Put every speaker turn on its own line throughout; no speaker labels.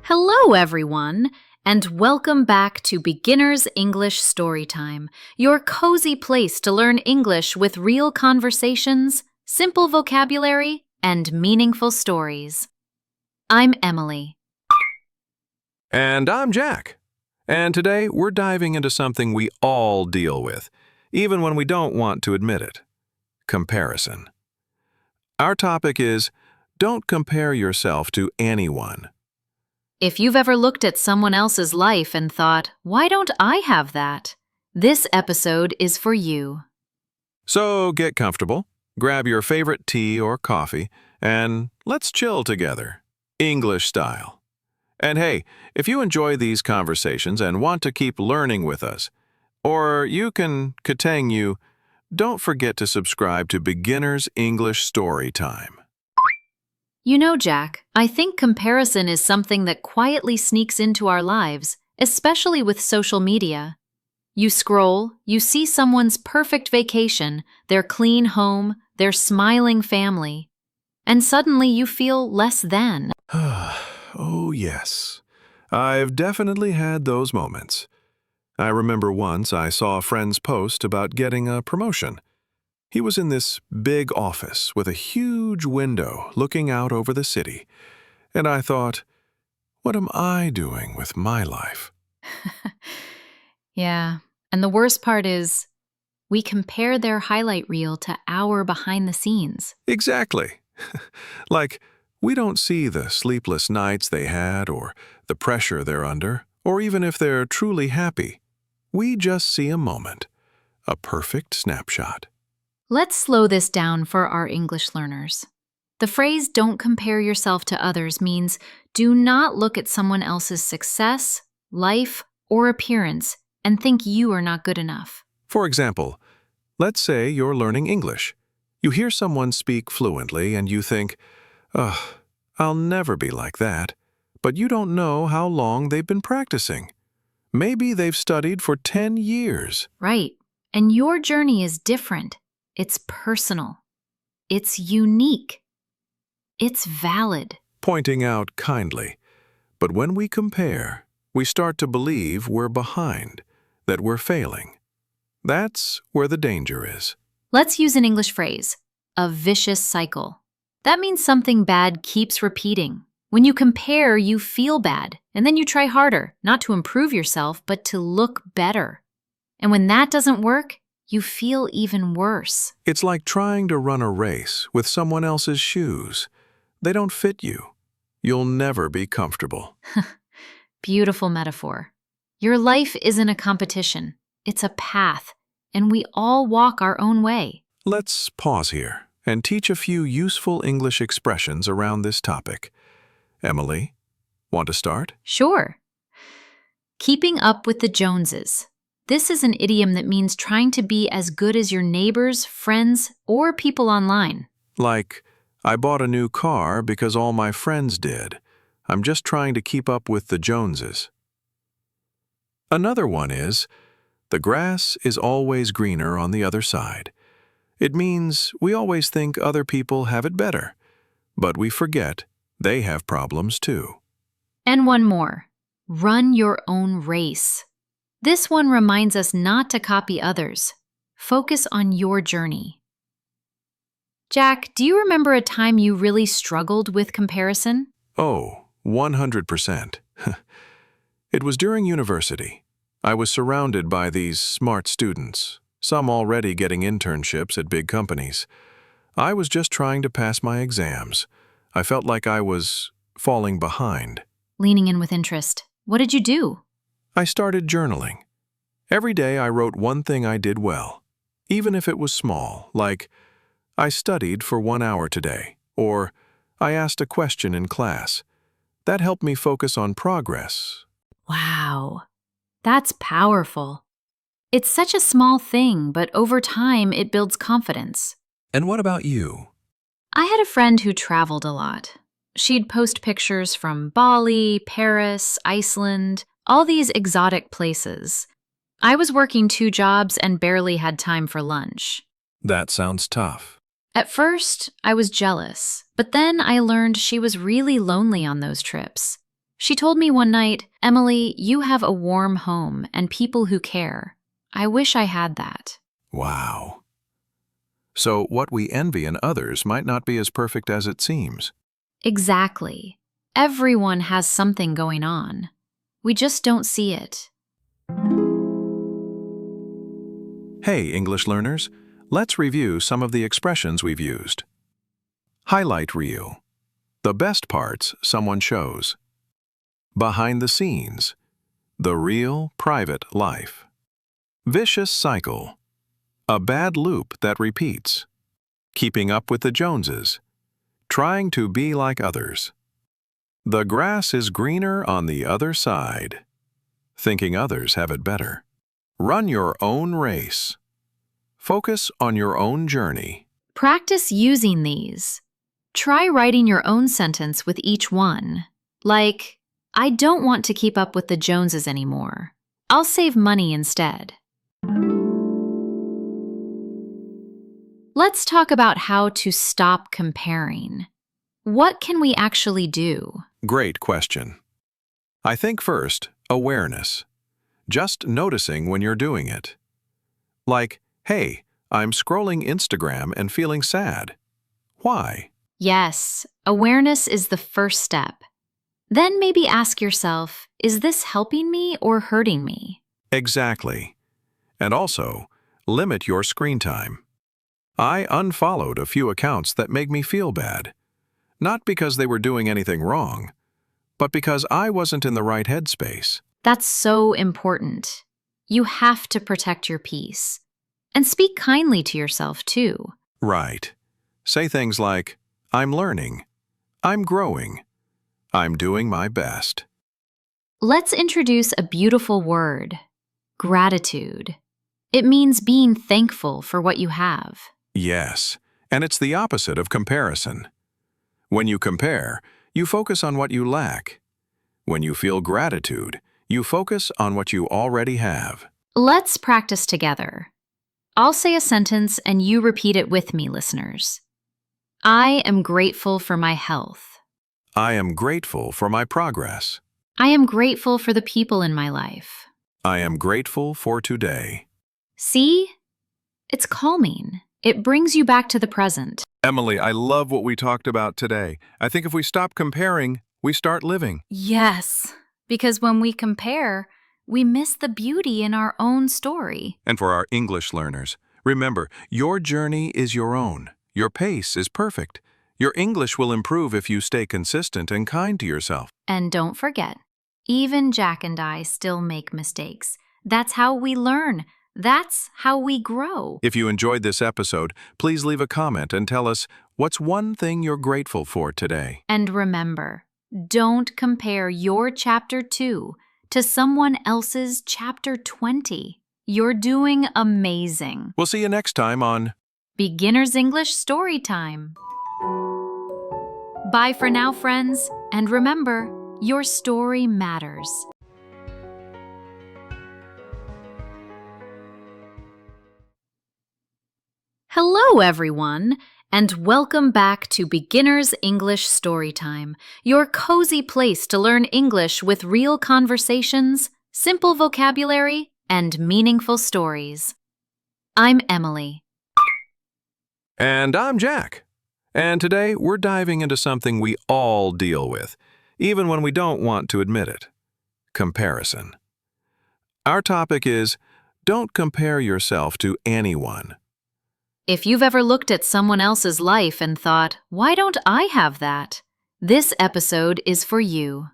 Hello, everyone, and welcome back to Beginner's English Storytime, your cozy place to learn English with real conversations, simple vocabulary, and meaningful stories. I'm Emily.
And I'm Jack. And today we're diving into something we all deal with, even when we don't want to admit it: comparison. Our topic is, don't compare yourself to anyone.
If you've ever looked at someone else's life and thought, why don't I have that? This episode is for you.
So get comfortable, grab your favorite tea or coffee, and let's chill together, English style. And hey, if you enjoy these conversations and want to keep learning with us, or you can katang you, don't forget to subscribe to Beginner's English Storytime.
You know, Jack, I think comparison is something that quietly sneaks into our lives, especially with social media. You scroll, you see someone's perfect vacation, their clean home, their smiling family, and suddenly you feel less than.
Oh, yes. I've definitely had those moments. I remember once I saw a friend's post about getting a promotion. He was in this big office with a huge window looking out over the city, and I thought, what am I doing with my life?
Yeah, and the worst part is, we compare their highlight reel to our behind the scenes.
Exactly. Like, we don't see the sleepless nights they had, or the pressure they're under, or even if they're truly happy. We just see a moment, a perfect snapshot.
Let's slow this down for our English learners. The phrase "don't compare yourself to others" means do not look at someone else's success, life, or appearance and think you are not good enough.
For example, let's say you're learning English. You hear someone speak fluently and you think, ugh, I'll never be like that. But you don't know how long they've been practicing. Maybe they've studied for 10 years.
Right. And your journey is different. It's personal. It's unique. It's valid.
Pointing out kindly. But when we compare, we start to believe we're behind, that we're failing. That's where the danger is.
Let's use an English phrase, a vicious cycle. That means something bad keeps repeating. When you compare, you feel bad, and then you try harder, not to improve yourself, but to look better. And when that doesn't work, you feel even worse.
It's like trying to run a race with someone else's shoes. They don't fit you. You'll never be comfortable.
Beautiful metaphor. Your life isn't a competition. It's a path, and we all walk our own way.
Let's pause here and teach a few useful English expressions around this topic. Emily, want to start?
Sure. Keeping up with the Joneses. This is an idiom that means trying to be as good as your neighbors, friends, or people online.
Like, I bought a new car because all my friends did. I'm just trying to keep up with the Joneses. Another one is, the grass is always greener on the other side. It means we always think other people have it better, but we forget they have problems too.
And one more. Run your own race. This one reminds us not to copy others. Focus on your journey. Jack, do you remember a time you really struggled with comparison?
Oh, 100%. It was during university. I was surrounded by these smart students, some already getting internships at big companies. I was just trying to pass my exams. I felt like I was falling behind.
Leaning in with interest. What did you do?
I started journaling. Every day I wrote one thing I did well, even if it was small, like, I studied for 1 hour today, or I asked a question in class. That helped me focus on progress.
Wow, that's powerful. It's such a small thing, but over time it builds confidence.
And what about you?
I had a friend who traveled a lot. She'd post pictures from Bali, Paris, Iceland, all these exotic places. I was working 2 jobs and barely had time for lunch.
That sounds tough.
At first, I was jealous, but then I learned she was really lonely on those trips. She told me one night, "Emily, you have a warm home and people who care. I wish I had that."
Wow. So what we envy in others might not be as perfect as it seems.
Exactly. Everyone has something going on. We just don't see it.
Hey, English learners, let's review some of the expressions we've used. Highlight reel. The best parts someone shows. Behind the scenes. The real, private life. Vicious cycle. A bad loop that repeats. Keeping up with the Joneses. Trying to be like others. The grass is greener on the other side. Thinking others have it better. Run your own race. Focus on your own journey.
Practice using these. Try writing your own sentence with each one. Like, I don't want to keep up with the Joneses anymore. I'll save money instead. Let's talk about how to stop comparing. What can we actually do?
Great question. I think first, awareness. Just noticing when you're doing it. Like, hey, I'm scrolling Instagram and feeling sad. Why?
Yes, awareness is the first step. Then maybe ask yourself, is this helping me or hurting me?
Exactly. And also, limit your screen time. I unfollowed a few accounts that make me feel bad. Not because they were doing anything wrong, but because I wasn't in the right headspace.
That's so important. You have to protect your peace. And speak kindly to yourself, too.
Right. Say things like, I'm learning. I'm growing. I'm doing my best.
Let's introduce a beautiful word, gratitude. It means being thankful for what you have.
Yes, and it's the opposite of comparison. When you compare, you focus on what you lack. When you feel gratitude, you focus on what you already have.
Let's practice together. I'll say a sentence and you repeat it with me, listeners. I am grateful for my health.
I am grateful for my progress.
I am grateful for the people in my life.
I am grateful for today.
See? It's calming. It brings you back to the present.
Emily, I love what we talked about today. I think if we stop comparing, we start living.
Yes, because when we compare, we miss the beauty in our own story.
And for our English learners, remember, your journey is your own. Your pace is perfect. Your English will improve if you stay consistent and kind to yourself.
And don't forget, even Jack and I still make mistakes. That's how we learn. That's how we grow.
If you enjoyed this episode, please leave a comment and tell us what's one thing you're grateful for today.
And remember, don't compare your Chapter 2 to someone else's Chapter 20. You're doing amazing.
We'll see you next time on
Beginner's English Storytime. Bye for now, friends, and remember, your story matters. Hello, everyone, and welcome back to Beginner's English Storytime, your cozy place to learn English with real conversations, simple vocabulary, and meaningful stories. I'm Emily.
And I'm Jack. And today we're diving into something we all deal with, even when we don't want to admit it. Comparison. Our topic is, don't compare yourself to anyone.
If you've ever looked at someone else's life and thought, why don't I have that? This episode is for you.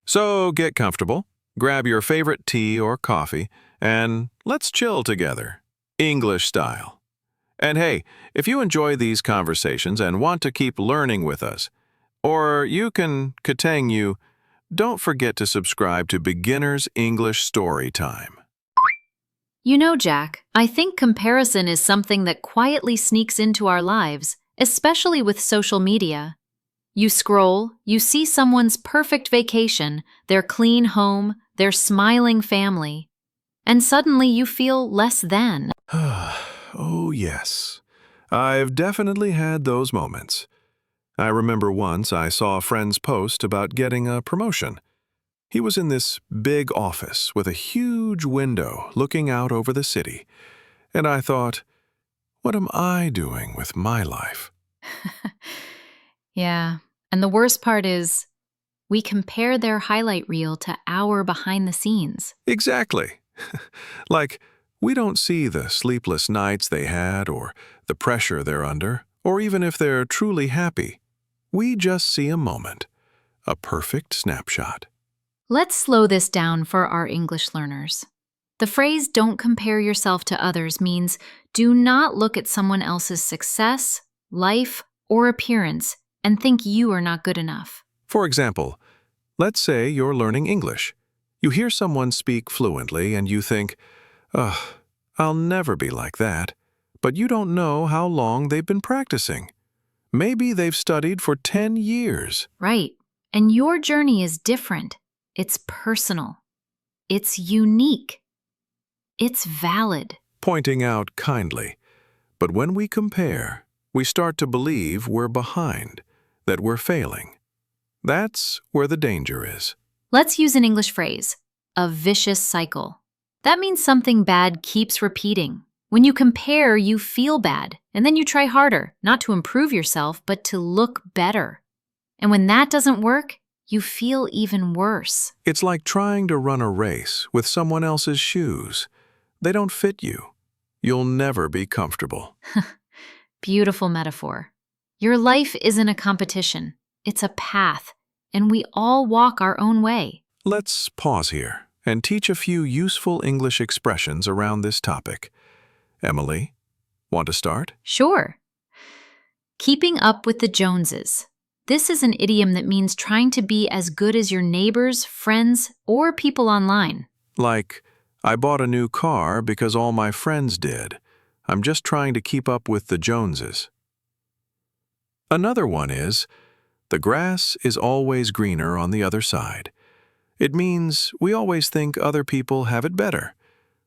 So get comfortable, grab your favorite tea or coffee, and let's chill together, English style. And hey, if you enjoy these conversations and want to keep learning with us, or you can katang you, don't forget to subscribe to Beginner's English Storytime.
You know, Jack, I think comparison is something that quietly sneaks into our lives, especially with social media. You scroll, you see someone's perfect vacation, their clean home, their smiling family, and suddenly you feel less than.
Oh, yes. I've definitely had those moments. I remember once I saw a friend's post about getting a promotion. He was in this big office with a huge window looking out over the city, and I thought, what am I doing with my life?
Yeah. And the worst part is, we compare their highlight reel to our behind the scenes.
Exactly. Like, we don't see the sleepless nights they had or the pressure they're under, or even if they're truly happy. We just see a moment, a perfect snapshot.
Let's slow this down for our English learners. The phrase "don't compare yourself to others" means do not look at someone else's success, life, or appearance and think you are not good enough.
For example, let's say you're learning English. You hear someone speak fluently and you think, ugh, I'll never be like that. But you don't know how long they've been practicing. Maybe they've studied for 10 years.
Right. And your journey is different. It's personal. It's unique. It's valid.
Pointing out kindly. But when we compare, we start to believe we're behind, that we're failing. That's where the danger is.
Let's use an English phrase, a vicious cycle. That means something bad keeps repeating. When you compare, you feel bad, and then you try harder, not to improve yourself, but to look better. And when that doesn't work, you feel even worse.
It's like trying to run a race with someone else's shoes. They don't fit you. You'll never be comfortable.
Beautiful metaphor. Your life isn't a competition. It's a path, and we all walk our own way.
Let's pause here and teach a few useful English expressions around this topic. Emily, want to start?
Sure. Keeping up with the Joneses. This is an idiom that means trying to be as good as your neighbors, friends, or people online.
Like, I bought a new car because all my friends did. I'm just trying to keep up with the Joneses. Another one is, the grass is always greener on the other side. It means we always think other people have it better,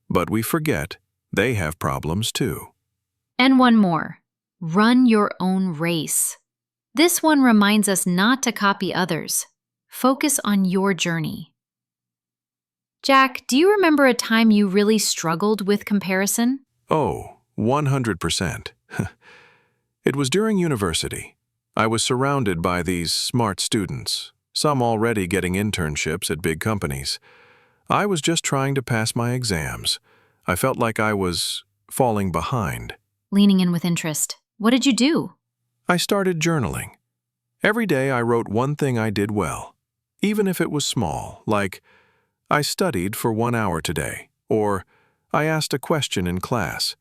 but we forget they have problems too.
And one more. Run your own race. This one reminds us not to copy others. Focus on your journey. Jack, do you remember a time you really struggled with comparison?
Oh, 100%. It was during university. I was surrounded by these smart students, some already getting internships at big companies. I was just trying to pass my exams. I felt like I was falling behind.
Leaning in with interest. What did you do?
I started journaling. Every day I wrote one thing I did well, even if it was small, like, I studied for 1 hour today, or I asked a question in class.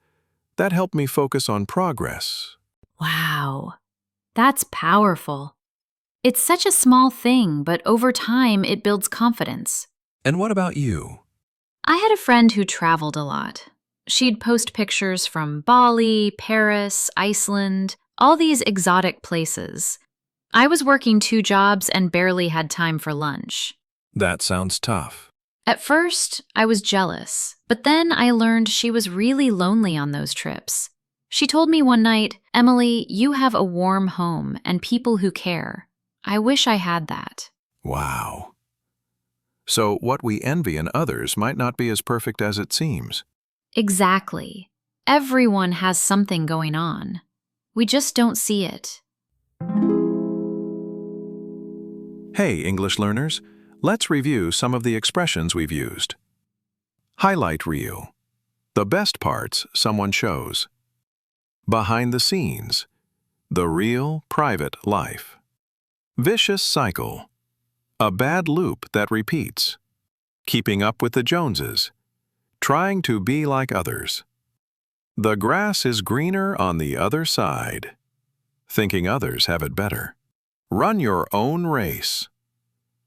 That helped me focus on progress.
Wow, that's powerful. It's such a small thing, but over time it builds confidence.
And what about you?
I had a friend who traveled a lot. She'd post pictures from Bali, Paris, Iceland, all these exotic places. I was working 2 jobs and barely had time for lunch.
That sounds tough.
At first, I was jealous, but then I learned she was really lonely on those trips. She told me one night, "Emily, you have a warm home and people who care. I wish I had that."
Wow. So what we envy in others might not be as perfect as it seems.
Exactly. Everyone has something going on. We just don't see it.
Hey, English learners, let's review some of the expressions we've used. Highlight reel. The best parts someone shows. Behind the scenes. The real, private life. Vicious cycle. A bad loop that repeats. Keeping up with the Joneses. Trying to be like others. The grass is greener on the other side. Thinking others have it better. Run your own race.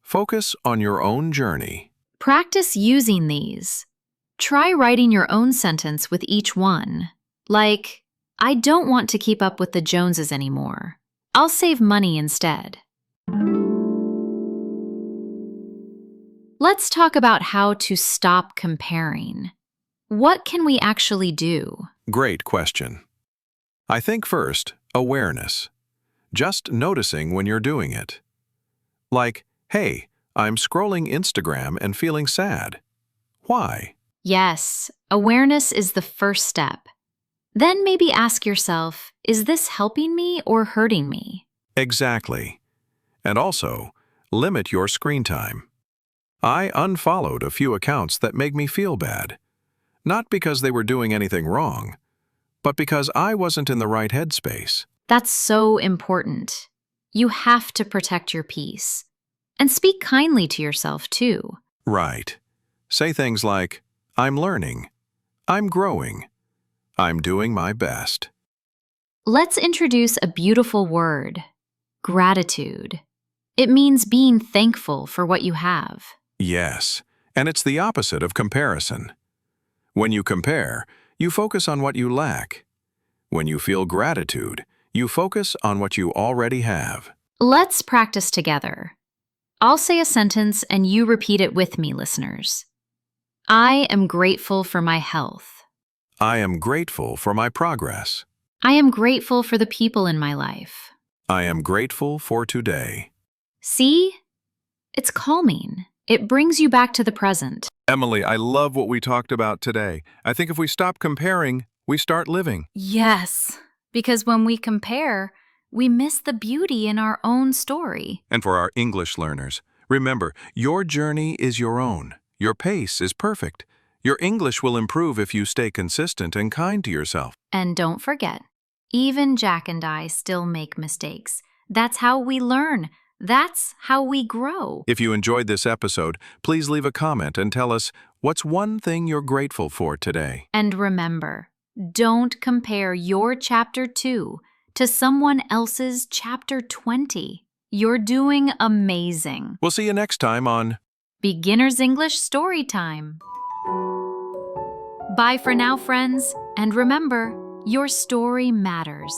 Focus on your own journey.
Practice using these. Try writing your own sentence with each one. Like, I don't want to keep up with the Joneses anymore. I'll save money instead. Let's talk about how to stop comparing. What can we actually do?
Great question. I think first, awareness. just noticing when you're doing it. Like, hey, I'm scrolling Instagram and feeling sad. Why?
Yes, awareness is the first step. Then maybe ask yourself, is this helping me or hurting me?
Exactly. And also, limit your screen time. I unfollowed a few accounts that make me feel bad. Not because they were doing anything wrong, but because I wasn't in the right headspace.
That's so important. You have to protect your peace. And speak kindly to yourself, too.
Right. Say things like, I'm learning. I'm growing. I'm doing my best.
Let's introduce a beautiful word, gratitude. It means being thankful for what you have.
Yes, and it's the opposite of comparison. When you compare, you focus on what you lack. When you feel gratitude, you focus on what you already have.
Let's practice together. I'll say a sentence and you repeat it with me, listeners. I am grateful for my health.
I am grateful for my progress.
I am grateful for the people in my life.
I am grateful for today.
See? It's calming. It brings you back to the present.
Emily, I love what we talked about today. I think if we stop comparing, we start living.
Yes, because when we compare, we miss the beauty in our own story.
And for our English learners, remember, your journey is your own. Your pace is perfect. Your English will improve if you stay consistent and kind to yourself.
And don't forget, even Jack and I still make mistakes. That's how we learn. That's how we grow.
If you enjoyed this episode, please leave a comment and tell us what's one thing you're grateful for today.
And remember, don't compare your chapter 2 to someone else's chapter 20. You're doing amazing.
We'll see you next time on
Beginner's English Storytime. Bye for now, friends, and remember, your story matters.